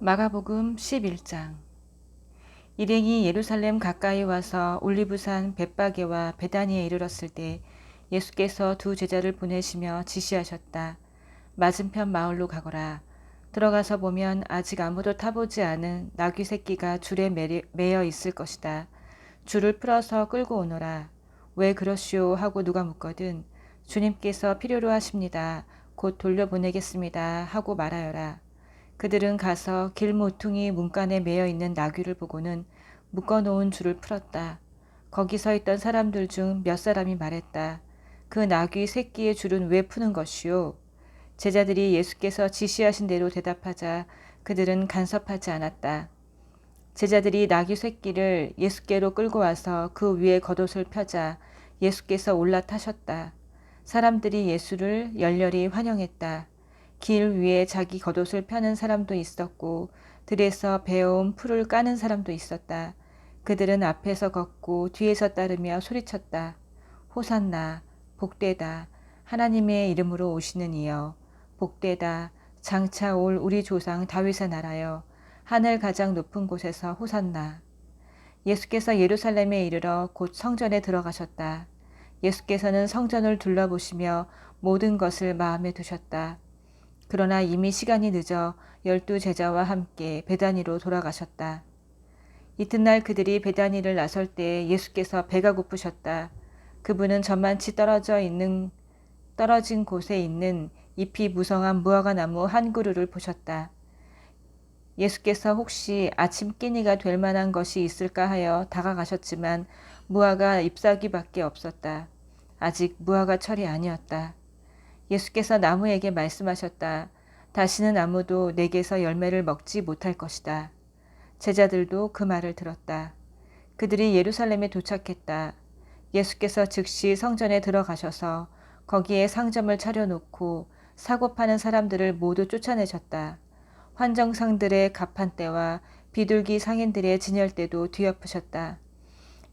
마가복음 11장. 일행이 예루살렘 가까이 와서 올리브산 벳바게와 베다니에 이르렀을 때 예수께서 두 제자를 보내시며 지시하셨다. 맞은편 마을로 가거라. 들어가서 보면 아직 아무도 타보지 않은 나귀 새끼가 줄에 매여 있을 것이다. 줄을 풀어서 끌고 오너라. 왜 그러시오 하고 누가 묻거든 주님께서 필요로 하십니다. 곧 돌려보내겠습니다 하고 말하여라. 그들은 가서 길 모퉁이 문간에 매여 있는 나귀를 보고는 묶어놓은 줄을 풀었다. 거기 서 있던 사람들 중 몇 사람이 말했다. 그 나귀 새끼의 줄은 왜 푸는 것이오? 제자들이 예수께서 지시하신 대로 대답하자 그들은 간섭하지 않았다. 제자들이 나귀 새끼를 예수께로 끌고 와서 그 위에 겉옷을 펴자 예수께서 올라타셨다. 사람들이 예수를 열렬히 환영했다. 길 위에 자기 겉옷을 펴는 사람도 있었고 들에서 베어온 풀을 까는 사람도 있었다. 그들은 앞에서 걷고 뒤에서 따르며 소리쳤다. 호산나, 복되다, 하나님의 이름으로 오시는 이여. 복되다, 장차 올 우리 조상 다윗의 나라여. 하늘 가장 높은 곳에서 호산나. 예수께서 예루살렘에 이르러 곧 성전에 들어가셨다. 예수께서는 성전을 둘러보시며 모든 것을 마음에 두셨다. 그러나 이미 시간이 늦어 12제자와 함께 베다니로 돌아가셨다. 이튿날 그들이 베다니를 나설 때 예수께서 배가 고프셨다. 그분은 저만치 떨어진 곳에 있는 잎이 무성한 무화과 나무 한 그루를 보셨다. 예수께서 혹시 아침 끼니가 될 만한 것이 있을까 하여 다가가셨지만 무화과 잎사귀밖에 없었다. 아직 무화과 철이 아니었다. 예수께서 나무에게 말씀하셨다. 다시는 아무도 내게서 열매를 먹지 못할 것이다. 제자들도 그 말을 들었다. 그들이 예루살렘에 도착했다. 예수께서 즉시 성전에 들어가셔서 거기에 상점을 차려놓고 사고 파는 사람들을 모두 쫓아내셨다. 환정상들의 가판대와 비둘기 상인들의 진열대도 뒤엎으셨다.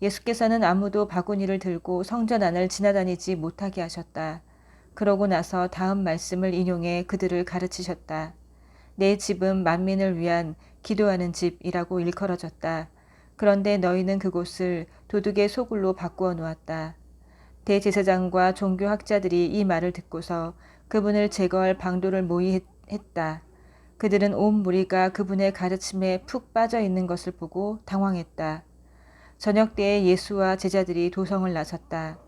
예수께서는 아무도 바구니를 들고 성전 안을 지나다니지 못하게 하셨다. 그러고 나서 다음 말씀을 인용해 그들을 가르치셨다. 내 집은 만민을 위한 기도하는 집이라고 일컬어졌다. 그런데 너희는 그곳을 도둑의 소굴로 바꾸어 놓았다. 대제사장과 종교학자들이 이 말을 듣고서 그분을 제거할 방도를 모의했다. 그들은 온 무리가 그분의 가르침에 푹 빠져 있는 것을 보고 당황했다. 저녁 때에 예수와 제자들이 도성을 나섰다.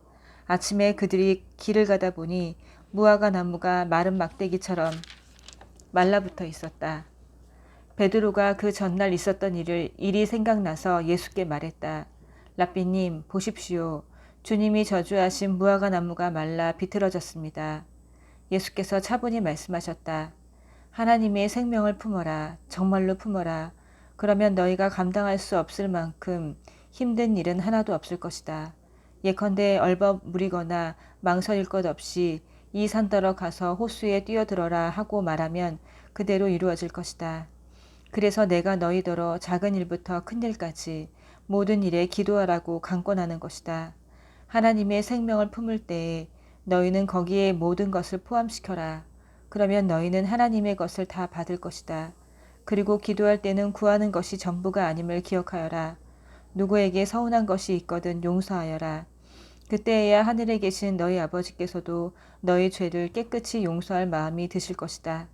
아침에 그들이 길을 가다 보니 무화과 나무가 마른 막대기처럼 말라붙어 있었다. 베드로가 그 전날 있었던 일이 생각나서 예수께 말했다. 랍비님, 보십시오. 주님이 저주하신 무화과 나무가 말라 비틀어졌습니다. 예수께서 차분히 말씀하셨다. 하나님의 생명을 품어라. 정말로 품어라. 그러면 너희가 감당할 수 없을 만큼 힘든 일은 하나도 없을 것이다. 예컨대 얼버무리거나 망설일 것 없이 이 산더러 가서 호수에 뛰어들어라 하고 말하면 그대로 이루어질 것이다. 그래서 내가 너희더러 작은 일부터 큰 일까지 모든 일에 기도하라고 강권하는 것이다. 하나님의 생명을 품을 때에 너희는 거기에 모든 것을 포함시켜라. 그러면 너희는 하나님의 것을 다 받을 것이다. 그리고 기도할 때는 구하는 것이 전부가 아님을 기억하여라. 누구에게 서운한 것이 있거든 용서하여라. 그때에야 하늘에 계신 너희 아버지께서도 너희 죄를 깨끗이 용서할 마음이 드실 것이다.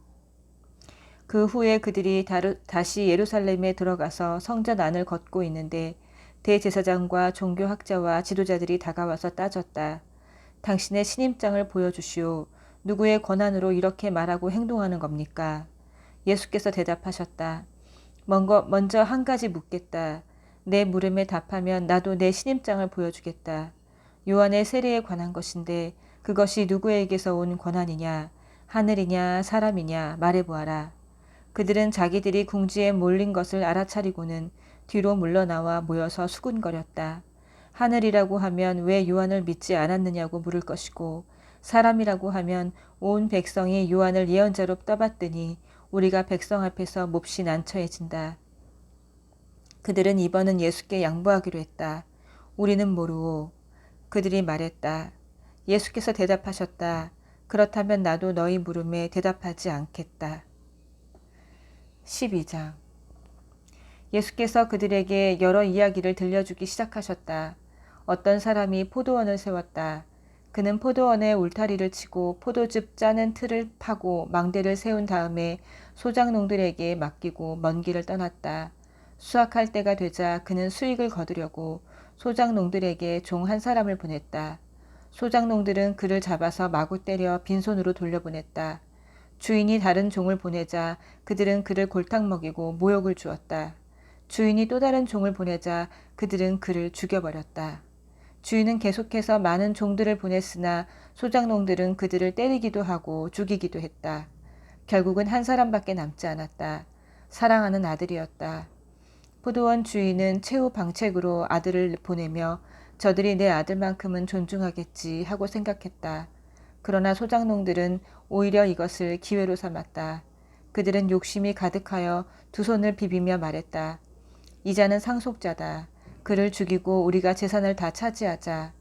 그 후에 그들이 다시 예루살렘에 들어가서 성전 안을 걷고 있는데 대제사장과 종교학자와 지도자들이 다가와서 따졌다. 당신의 신임장을 보여주시오. 누구의 권한으로 이렇게 말하고 행동하는 겁니까? 예수께서 대답하셨다. 먼저 한 가지 묻겠다. 내 물음에 답하면 나도 내 신임장을 보여주겠다. 요한의 세례에 관한 것인데 그것이 누구에게서 온 권한이냐? 하늘이냐 사람이냐 말해보아라. 그들은 자기들이 궁지에 몰린 것을 알아차리고는 뒤로 물러나와 모여서 수군거렸다. 하늘이라고 하면 왜 요한을 믿지 않았느냐고 물을 것이고 사람이라고 하면 온 백성이 요한을 예언자로 떠받드니 우리가 백성 앞에서 몹시 난처해진다. 그들은 이번은 예수께 양보하기로 했다. 우리는 모르오. 그들이 말했다. 예수께서 대답하셨다. 그렇다면 나도 너희 물음에 대답하지 않겠다. 12장. 예수께서 그들에게 여러 이야기를 들려주기 시작하셨다. 어떤 사람이 포도원을 세웠다. 그는 포도원에 울타리를 치고 포도즙 짜는 틀을 파고 망대를 세운 다음에 소작농들에게 맡기고 먼 길을 떠났다. 수확할 때가 되자 그는 수익을 거두려고 소작농들에게 종 한 사람을 보냈다. 소작농들은 그를 잡아서 마구 때려 빈손으로 돌려보냈다. 주인이 다른 종을 보내자 그들은 그를 골탕 먹이고 모욕을 주었다. 주인이 또 다른 종을 보내자 그들은 그를 죽여버렸다. 주인은 계속해서 많은 종들을 보냈으나 소작농들은 그들을 때리기도 하고 죽이기도 했다. 결국은 한 사람밖에 남지 않았다. 사랑하는 아들이었다. 포도원 주인은 최후 방책으로 아들을 보내며 저들이 내 아들만큼은 존중하겠지 하고 생각했다. 그러나 소작농들은 오히려 이것을 기회로 삼았다. 그들은 욕심이 가득하여 두 손을 비비며 말했다. 이 자는 상속자다. 그를 죽이고 우리가 재산을 다 차지하자.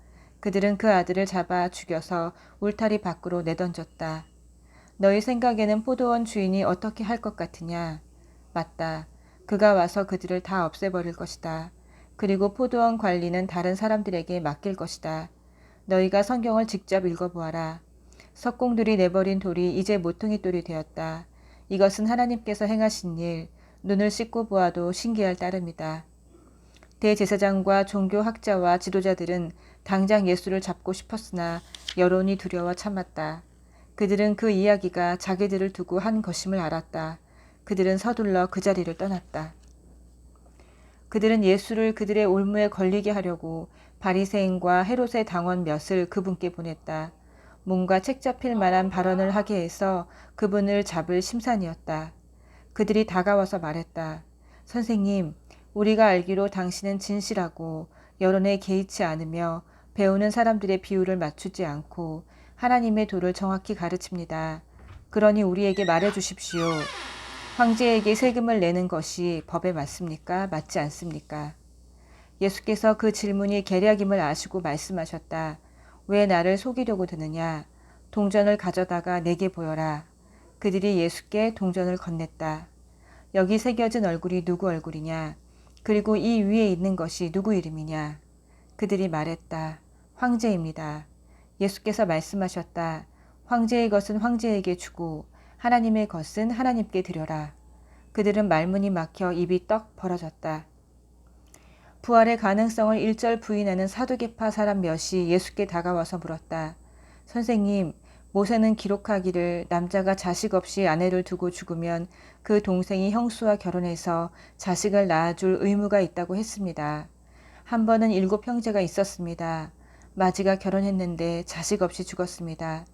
그들은 그 아들을 잡아 죽여서 울타리 밖으로 내던졌다. 너희 생각에는 포도원 주인이 어떻게 할 것 같으냐? 맞다. 그가 와서 그들을 다 없애버릴 것이다. 그리고 포도원 관리는 다른 사람들에게 맡길 것이다. 너희가 성경을 직접 읽어보아라. 석공들이 내버린 돌이 이제 모퉁이 돌이 되었다. 이것은 하나님께서 행하신 일, 눈을 씻고 보아도 신기할 따름이다. 대제사장과 종교학자와 지도자들은 당장 예수를 잡고 싶었으나 여론이 두려워 참았다. 그들은 그 이야기가 자기들을 두고 한 것임을 알았다. 그들은 서둘러 그 자리를 떠났다. 그들은 예수를 그들의 올무에 걸리게 하려고 바리새인과 헤롯의 당원 몇을 그분께 보냈다. 뭔가 책잡힐 만한 발언을 하게 해서 그분을 잡을 심산이었다. 그들이 다가와서 말했다. 선생님, 우리가 알기로 당신은 진실하고 여론에 개의치 않으며 배우는 사람들의 비율을 맞추지 않고 하나님의 도를 정확히 가르칩니다. 그러니 우리에게 말해 주십시오. 황제에게 세금을 내는 것이 법에 맞습니까? 맞지 않습니까? 예수께서 그 질문이 계략임을 아시고 말씀하셨다. 왜 나를 속이려고 드느냐? 동전을 가져다가 내게 보여라. 그들이 예수께 동전을 건넸다. 여기 새겨진 얼굴이 누구 얼굴이냐? 그리고 이 위에 있는 것이 누구 이름이냐? 그들이 말했다. 황제입니다. 예수께서 말씀하셨다. 황제의 것은 황제에게 주고 하나님의 것은 하나님께 드려라. 그들은 말문이 막혀 입이 떡 벌어졌다. 부활의 가능성을 일절 부인하는 사두개파 사람 몇이 예수께 다가와서 물었다. 선생님, 모세는 기록하기를 남자가 자식 없이 아내를 두고 죽으면 그 동생이 형수와 결혼해서 자식을 낳아줄 의무가 있다고 했습니다. 한 번은 7 형제가 있었습니다. 마지가 결혼했는데 자식 없이 죽었습니다.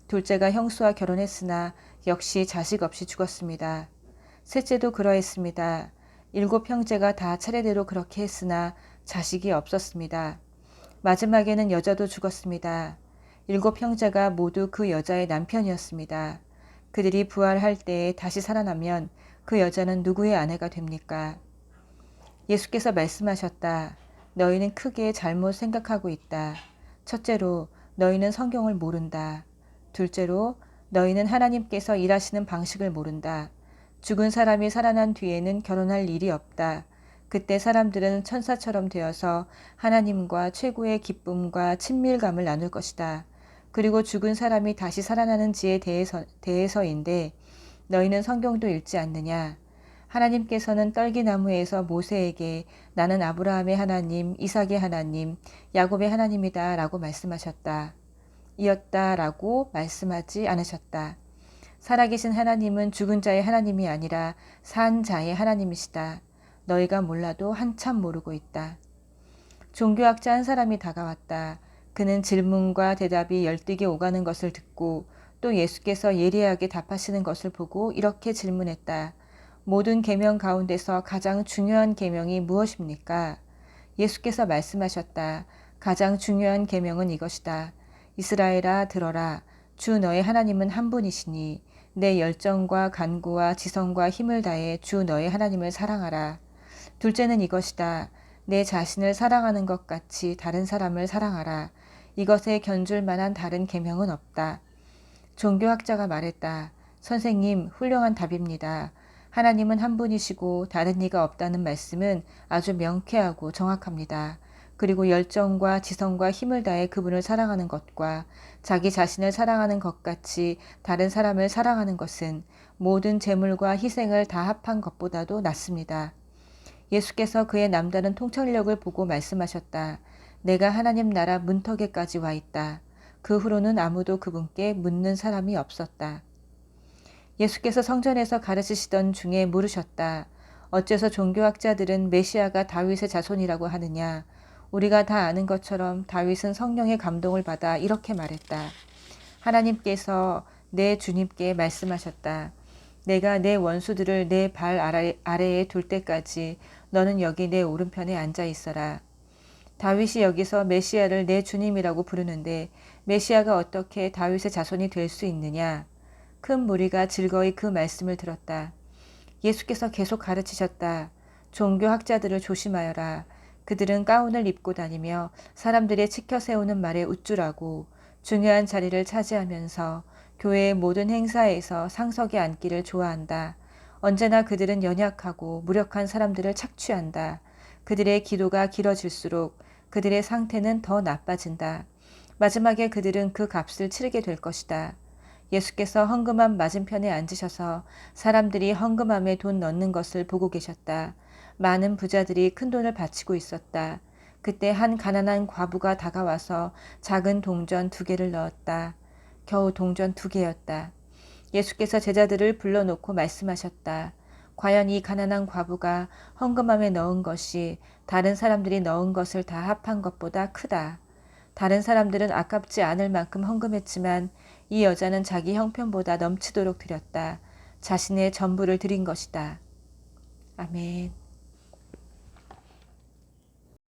둘째가 형수와 결혼했으나 역시 자식 없이 죽었습니다. 셋째도 그러했습니다. 7 형제가 다 차례대로 그렇게 했으나 자식이 없었습니다. 마지막에는 여자도 죽었습니다. 7 형제가 모두 그 여자의 남편이었습니다. 그들이 부활할 때에 다시 살아나면 그 여자는 누구의 아내가 됩니까? 예수께서 말씀하셨다. 너희는 크게 잘못 생각하고 있다. 첫째로, 너희는 성경을 모른다. 둘째로, 너희는 하나님께서 일하시는 방식을 모른다. 죽은 사람이 살아난 뒤에는 결혼할 일이 없다. 그때 사람들은 천사처럼 되어서 하나님과 최고의 기쁨과 친밀감을 나눌 것이다. 그리고 죽은 사람이 다시 살아나는지에 대해서인데 너희는 성경도 읽지 않느냐? 하나님께서는 떨기나무에서 모세에게 나는 아브라함의 하나님, 이삭의 하나님, 야곱의 하나님이다 라고 말씀하셨다. 이었다 라고 말씀하지 않으셨다. 살아계신 하나님은 죽은 자의 하나님이 아니라 산 자의 하나님이시다. 너희가 몰라도 한참 모르고 있다. 종교학자 한 사람이 다가왔다. 그는 질문과 대답이 열띠게 오가는 것을 듣고 또 예수께서 예리하게 답하시는 것을 보고 이렇게 질문했다. 모든 계명 가운데서 가장 중요한 계명이 무엇입니까? 예수께서 말씀하셨다. 가장 중요한 계명은 이것이다. 이스라엘아 들어라. 주 너의 하나님은 한 분이시니 내 열정과 간구와 지성과 힘을 다해 주 너의 하나님을 사랑하라. 둘째는 이것이다. 내 자신을 사랑하는 것 같이 다른 사람을 사랑하라. 이것에 견줄 만한 다른 계명은 없다. 종교학자가 말했다. 선생님, 훌륭한 답입니다. 하나님은 한 분이시고 다른 이가 없다는 말씀은 아주 명쾌하고 정확합니다. 그리고 열정과 지성과 힘을 다해 그분을 사랑하는 것과 자기 자신을 사랑하는 것 같이 다른 사람을 사랑하는 것은 모든 재물과 희생을 다 합한 것보다도 낫습니다. 예수께서 그의 남다른 통찰력을 보고 말씀하셨다. 내가 하나님 나라 문턱에까지 와 있다. 그 후로는 아무도 그분께 묻는 사람이 없었다. 예수께서 성전에서 가르치시던 중에 물으셨다. 어째서 종교학자들은 메시아가 다윗의 자손이라고 하느냐? 우리가 다 아는 것처럼 다윗은 성령의 감동을 받아 이렇게 말했다. 하나님께서 내 주님께 말씀하셨다. 내가 내 원수들을 내 발 아래에 둘 때까지 너는 여기 내 오른편에 앉아 있어라. 다윗이 여기서 메시아를 내 주님이라고 부르는데 메시아가 어떻게 다윗의 자손이 될 수 있느냐? 큰 무리가 즐거이 그 말씀을 들었다. 예수께서 계속 가르치셨다. 종교학자들을 조심하여라. 그들은 가운을 입고 다니며 사람들의 치켜 세우는 말에 우쭐하고 중요한 자리를 차지하면서 교회의 모든 행사에서 상석에 앉기를 좋아한다. 언제나 그들은 연약하고 무력한 사람들을 착취한다. 그들의 기도가 길어질수록 그들의 상태는 더 나빠진다. 마지막에 그들은 그 값을 치르게 될 것이다. 예수께서 헌금함 맞은편에 앉으셔서 사람들이 헌금함에 돈 넣는 것을 보고 계셨다. 많은 부자들이 큰 돈을 바치고 있었다. 그때 한 가난한 과부가 다가와서 작은 동전 2개를 넣었다. 겨우 동전 2개였다. 예수께서 제자들을 불러놓고 말씀하셨다. 과연 이 가난한 과부가 헌금함에 넣은 것이 다른 사람들이 넣은 것을 다 합한 것보다 크다. 다른 사람들은 아깝지 않을 만큼 헌금했지만 이 여자는 자기 형편보다 넘치도록 드렸다. 자신의 전부를 드린 것이다. 아멘.